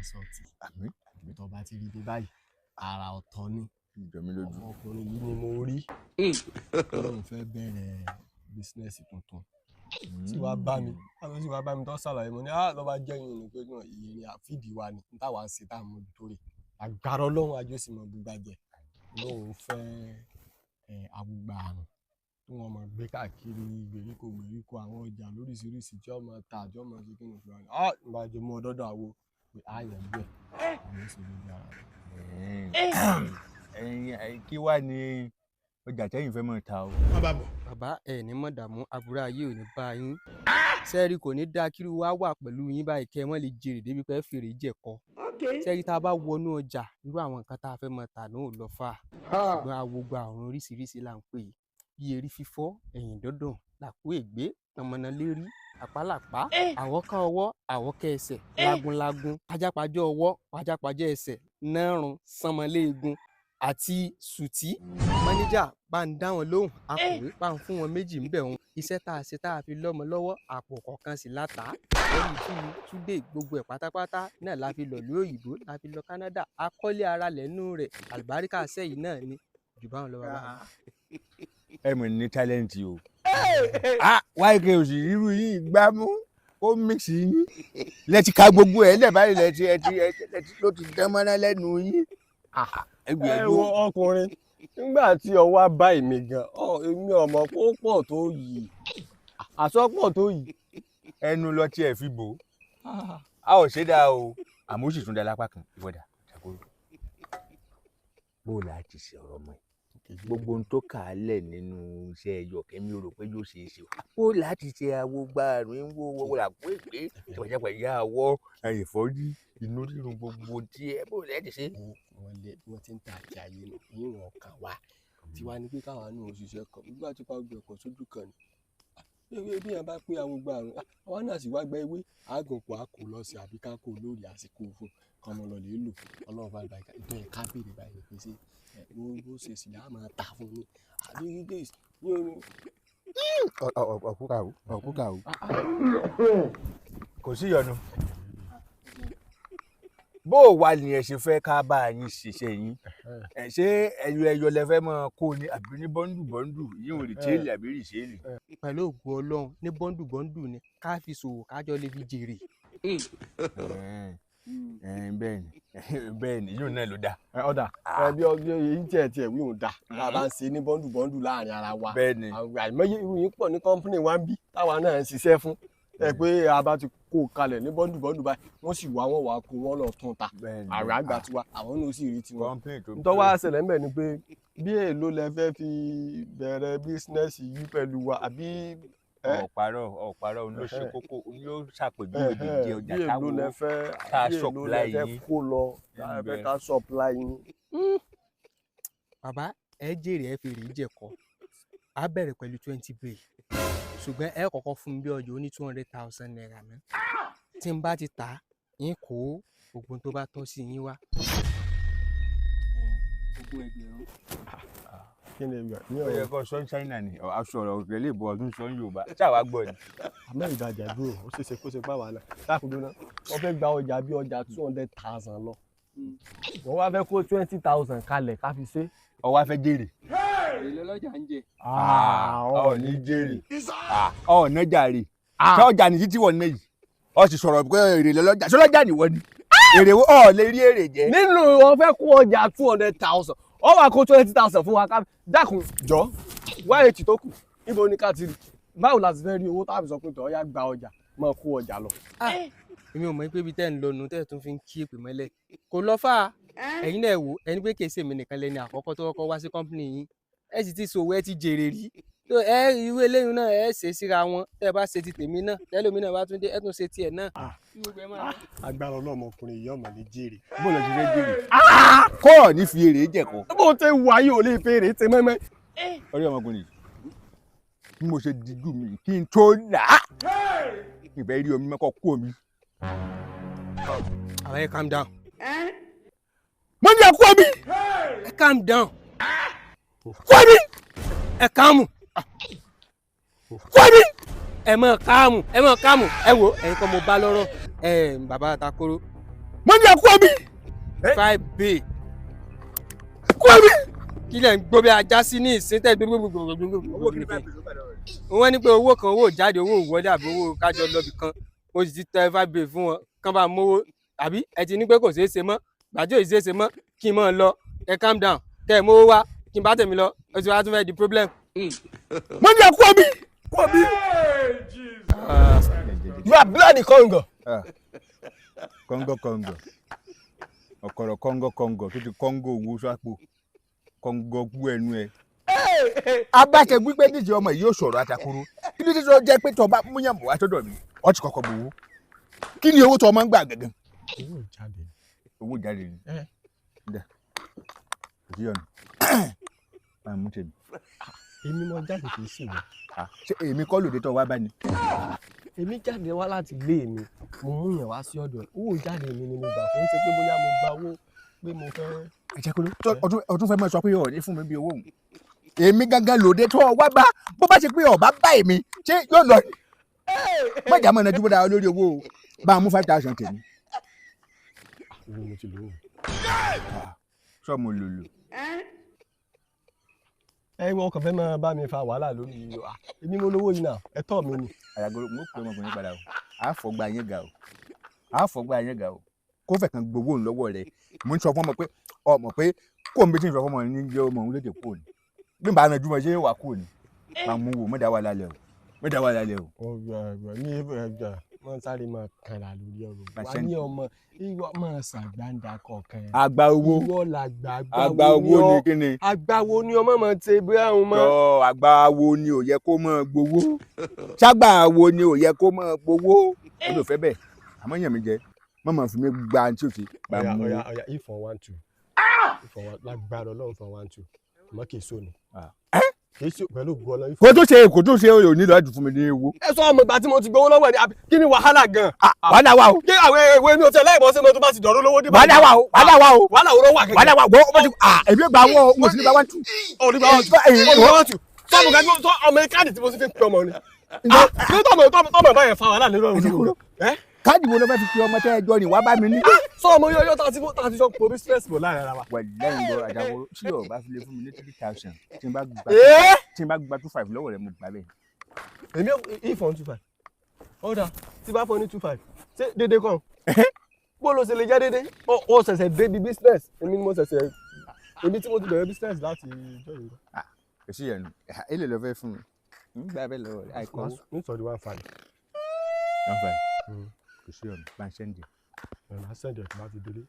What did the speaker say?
sọ̀tì. Àmín. Tó bá ti rí dé báyìí ara ọ̀tọ̀ ni. Ọkùnrin yìí ni mo rí. Ọlọ́run fẹ́ bẹ̀rẹ̀ bísínẹ́sì tuntun. Tí wàá bá mi tó ṣàlàyé mo ní ló bá jẹ́ yín ni pé ìrìn àfíìdì wa ni táwa ń ṣe tá à ń mójútó rè. Agbára Ọlọ́run ajé sì mọ gbígbà jẹ. Ọlọ́run fẹ́ Àwogbà àrùn tí wọ́n máa gbé káàkiri gbèríko àwọn ọjà lóríṣiríṣi tí wọ́n máa ta tí wọ́n máa ṣe kí ni fún wa. Ìbàjẹ́ mú ọdọ́dọ̀ àwo pé àyàn gbẹ̀ àwọn sì lè dára. Kí wàá ní ọjà tẹ́yìn fẹ́ mọ̀ ta o. Bàbá ẹ ní mọ̀ dààmú àbúrò ayé ò ní bá yín. Sẹ́ẹ̀rì kò ní dá kí wá wà pẹ̀lú yín báyìí kẹ́ ẹ mọ́ lè jèrè débi pé fèrè jẹ̀kọ́. Sẹ́ẹ̀rì tá a bá wọnú ọjà irú àwọn nǹkan tá a fẹ́ mọ̀ tà náà ò lọ fà. Ṣùgbọ́n Àwogbà àrùn oríṣiríṣi là ń pè é. Bí erí fífọ́, ẹ̀yìn dọ́dàn, làkú ègbé, ọmọnàlérí, àpálàpá, àwọ̀ká ọwọ́, àwọ̀ká ẹsẹ̀, lágúnlágún, pajápajá ọwọ́, pajápajá ẹsẹ̀, nárùn, sánmọléegun àti sùtí. Mánéjà bá ń dá wọn lóhùn, akọ̀wé bá ń fún wọn méjì ń bẹ̀ wọn. Iṣẹ́ tá a ṣe tá a fi lọ́mọ lọ́wọ́ àpò kọ̀ọ̀kan sí látà. Lẹ́yìn túdé gbogbo ẹ̀ pátápátá náà la fi lọ lórí òyìnbó, la fi lọ Canada. Akọ́lé ara lẹ́nu rẹ̀, àlùbáríkà sẹ́yìn náà ni jù báwọn lọ bàbá. Ẹ mọ̀ ní tálẹ́ǹtì o. Wáyé kí o sì rírú yìí gbámú ó mix yín. Lẹ́tí ka gbogbo ẹ̀ lẹ́ báyìí lẹ́tí ló ti dán mọ́ná lẹ́nu yín. Ẹ wo ọkùnrin nígbà tí ọwọ́ bá èmi gan èmi ọmọ kó pọ̀ tó yìí àsọpọ̀ tó yìí. Ẹnu lọ tí ẹ fi bò a ò ṣe dáa o àmọ́ ó sì tún da lápá kan ìwọ́dà ṣàkóso. Bó o là á ti ṣe ọ̀rọ̀ mọ́ ẹ gbogbo ohun tó kà á lẹ̀ nínú iṣẹ́ ẹyọ kẹ́mi ò rò pé yóò ṣe é ṣe ó láti ṣe Àwogbà àrùn ń wo làpọ̀ èpè ìpàjápà ìyá àwọ̀ ìfọ́jú inú rírun gbogbo tí ẹ bó lẹ́ ti ṣe. Wọ́n ti ń ta àti ayé nù ìwọ̀n kan wá tí wàá ní pé káwa náà òṣìṣẹ́ kan nígbà tí wàá gbé ọkọ̀ sójú kan ni bí yẹn bá pé Àwogbà àrùn àwa náà sì wá gba ewé àgùnpọ̀ àkó lọ sí àbí ká kó lórí àsìkò fún ọmọ lọ lè lò Ọlọ́run bá gba ìtọ́ ẹ̀ ká béèrè báyìí pé ṣé bó ṣe sì á máa ta fún mi àbí gbígbé ní orin. ọ̀kúkà o kò sí ìyọnu bó o wà ní ẹ ṣe fẹ́ ká bá yín ṣiṣẹ́ yín ṣé ẹyọ lẹ fẹ́ máa kó ni àbí ní bọ́ndù yín ò rí tẹ́lẹ̀ àbí rí ṣẹ́lẹ̀. Pẹ̀lú ògùn Ọlọ́run ní bọ́ndù ni ká fi ṣòwò kájọ lè fi jèrè. Bẹ́ẹ̀ni yóò náà ló dáa. Ọ̀dà bí èyí tiẹ̀ wí òun dà tá a bá ń ṣe ní bọ́ndù láàrin ara wa. Bẹ́ẹ̀ni àìmọye irú yín pọ̀ ní kọ́ńpínì wa ń bí táwa náà ń ṣiṣẹ́ fún ẹ pé a bá ti kó kalẹ̀ ní bọ́ndù báyìí wọ́n sì wá wọn wá kó wọn lọ tún ta àrùn àgbà tiwa àwọn náà sì rí tiwọn. nítorí wàá ṣẹlẹ̀ ń bẹ̀ ni pé bí èèlò lẹ fẹ́ fi bẹ̀rẹ̀ bísínẹ́sì yìí pẹ̀lú wa àbí. ọ̀pàrọ̀ ló ṣe kókó yóò ṣàpèjúwe dídí ọjà táwọn ká supply yín kó lọ ká supply yín. Bàbá ẹ jèrè ẹ fèrè jẹ̀kọ́ á bẹ̀rẹ̀ pẹ̀lú 20 bay ṣùgbọ́n ẹ kọ́kọ́ fún mi bí ọjọ́ ní 200,000 naira náà tí n bá ti tà yín kó gbogbo tó bá tọ́ sí yín wá. Ogún ẹgbẹ̀rún. Kí ni ìgbà ní ọ̀rọ̀ ẹ̀kọ́ sọ China ni aṣọ ọ̀rọ̀ òkèlè ìbò ọdún sọ Yorùbá ṣáà gbọ́ ni. Àmọ́ ìdájà dúró ó ṣeéṣe kó ṣe bá wàhálà dákúndó náà wọ́n fẹ́ gba ọjà bí ọjà 200,000 lọ wọ́n wá fẹ́ kó 20,000 kalẹ̀ ká fi ṣe. Ó wá fẹ́ jèrè. Èlé lọ́jà ń jẹ. Ọ̀ ní jèrè ọ̀ ná jàre ṣé ọjà ní títí wọ̀n náà yìí ọ sì sọ̀rọ̀ pé èrè lọ́jà ṣé lọ́jà nìwọ ni èrè ọ̀ lè rí èrè jẹ. nínú wọn fẹ́ kó ọjà 200,000 ọ wá kó 20,000 fún wa ká dákun jọ wáyé tí tó kù níbo ni ká ti rí báwo la ti fẹ́ rí owó táàbì sọ pé tọ́ ya gba ọjà máa kó ọjà lọ. Èmi ò mọ̀ pé ibi tẹ́ ń lọ nù tẹ́ tún fi ń kí èpè mọ́lẹ̀ kò lọ fà á ẹ̀yin náà wò ẹni pé kèsì èmi nìkan lẹni àkọ́kọ́ tó kọ́kọ́ wá sí kọ́ńpìnì yín ẹ sì ti ṣòwò ẹ ti jèrè rí irú eléyìí náà ẹ ṣe síra wọn tẹ́ ẹ bá ṣe ti tèmi náà tẹ́lómi náà bá tún dé ẹ tún ṣe tiẹ̀ náà. Agbára ọlọ́mọkùnrin yìí ọmọ lè jèrè. bó lọ sí fẹ́ jèrè kọ́ ọ̀ ní fi èrè jẹ̀kọ́. bó tẹ wà yìí ò lè fèrè tẹ mẹ́mẹ́. ọ̀rẹ́ ọmọkùnrin bí mo ṣe dijú mi kí n tó là á ìbẹ́ rí omi mẹ́kọ̀ọ́ kú omi. Àwọn ẹ calm down. mo ní ẹkú omi. Ẹ calm down. Kú omi. Ẹ káàmù. Kú omi. Ẹ mọ̀ káàmù ẹ wò ẹ̀yin kan mo bá lọ́rọ̀ bàbá Takoro mo ní ẹkú omi. 5B. Ẹkú omi. Kí lẹ̀ ń gbó bí ajá sí ní ìsín tẹ̀ gbogbo. Wọ́n ní pé owó kan owó jáde owó wọlé àbí owó kájọ lọ́bì kan mo sì ti tẹ 5B fún wọn kán bá mówó àbí ẹ ti ní pé kò ṣeé ṣe mọ́ gbàjọ́ ìṣeé ṣe mọ́ kí n mọ̀ lọ ẹ calm down kẹ́ ẹ mówó wá kí n bá tèmi lọ ó ti wá tún fẹ́ di problem. mo ní ẹkú omi. Ẹkú omi. You are bloody Congo. Congo. Ọ̀kọ̀rọ̀ Congo tó ti Congo owó sápò. Congo kú ẹnu ẹ. Abáṣe gbígbé díje ọmọ yìí yóò sọ̀rọ̀ àtàkùrú. Kí ló dé tó jẹ́ pé tó bá múyàn bọ̀ wá sọ́dọ̀ mi? Ó ti kọ́kọ́ gbowó. Kí ni owó tó máa ń gbà gẹ́gẹ́? Owó jáde ni. Dà. Kò sí ọ̀nà. Máa mú tèmi. Èmi mọ jáde kì í sì wọ. Ṣé èmi kọ́ lòdì tó wá bá ni? Èmi jáde wá láti ilé mi. Mo mú yàn wá sí ọ̀dọ̀. Owó jáde mi ni mo gbà fún ṣe pé bóyá mo gba owó pé mo fẹ́. Ìjẹ́kúrú ọdún fẹ́ máa sọ pé ọ̀ ní fún mi bí owó òun. Èmi gangan lòdì tó wá bá bó bá ṣe pé ọba bá èmi ṣé yóò lọ. Mọ̀jà mọ̀ ẹ̀nàjú bọ́dà lórí owó bá a mú 5,000 tèmi. Owó mo ti lò ó. Sọ mo lò lò. Wọ́n kàn fẹ́ máa bá mi fa wàhálà lórí èmi mo lówó yìí náà ẹ̀tọ́ mi ni. Àyàgòrò mo pè ọmọkùnrin padà o àfọ̀gbà yẹn ga o kó fẹ̀ kan gbowó lọ́wọ́ rẹ̀ mo ń sọ fún ọmọ pé kó n bí tí ń sọ fún ọmọ ní jẹ́ ọmọ òun lédè kúrò ní bí n bá na jùmọ̀ ṣé wà kúrò ní máa mú wò mẹ́ta wà lálẹ́ o. ọgbà ní ẹgbà wọ́n sáré máa kàrà lórí ọ̀rọ̀ wà ní ọmọ ìwọ máa ṣàgbàǹdà kọ̀ọ̀kan. àgbà owó ìwọ làgbà àgbà owó ni kí ni. àgbà wo ni ọmọ máa ṣe bí àwọn ọmọ. àgbà wo ni ò yẹ kó máa gbowó ṣàgbà wo ni ò yẹ kó máa gbowó ó lò fẹ́ bẹ́ẹ̀ àmọ́ yàn mí jẹ mọ́ máa fi mí gba àǹtí òsì. ọ̀yà ìfọ̀n 1-2 lágbára ọlọ́run fọ̀n 1-2 àmọ́ kì í sóni. kì í ṣe pẹ̀lú ògùn ọlọ́run. kò tó ṣe òní lọ́dún fún mi ní ewu. ẹ sọ ọmọ ìgbà tí mo ti gbowó lọ́wọ́ ẹ̀ kí ni wàhálà gan. wàhálà wà o. kí àwọn èwe mi ò tẹ láìpọ̀ sí mi tó bá ti dọ̀rọ̀ lówó dé. wàhálà wà o. wàhálà wo ló wà kẹ́kẹ́. wàhálà wà o. èmi gba àwọn mo sì ní gba 1-2. olùgbà 1-2 sọ́ọ̀bù kan tó ọmọ káàdì tí mo ti fi pè ọmọ ni. kí tọ́mọ bá yẹn fa wàhálà nínú ọ̀run. káàdì wo ló fẹ́ fi pe ọmọ tẹ́ ẹ jọ ni wàá bá mi ní. sọ ọmọ yóò tá a ti sọ pé omi stress bọ̀ láàrin ara wa. wà lẹ́yìn lọ àdàwọ̀ tí yóò bá fi lè fún mi ní 3,000 tí n bá gba 2,500 lọ́wọ́ rẹ̀ mo gbà bẹ́ẹ̀. èmi ìfọ̀n 2,500 ọ̀dà tí bá fọ ní 2,500 ṣé dédé kan bó ló ṣe lè jẹ́ dédé ó ṣẹ̀ṣẹ̀ débi business èmi ni mo ṣẹ̀ṣẹ̀ èmi tí mo ti bẹ̀rẹ̀ business láti ìjọ yìí. kò sí yẹn èlé lọ fẹ́ fún mi n gbà bẹ́ẹ̀ lọ́wọ́ rẹ̀ àìkọ́. nítorí 1,500. 1,500 kò sí ọ̀nà bá ń ṣẹ́ǹdì. ọ̀nà ṣẹ́ǹdì ẹ̀ tó bá ti délé.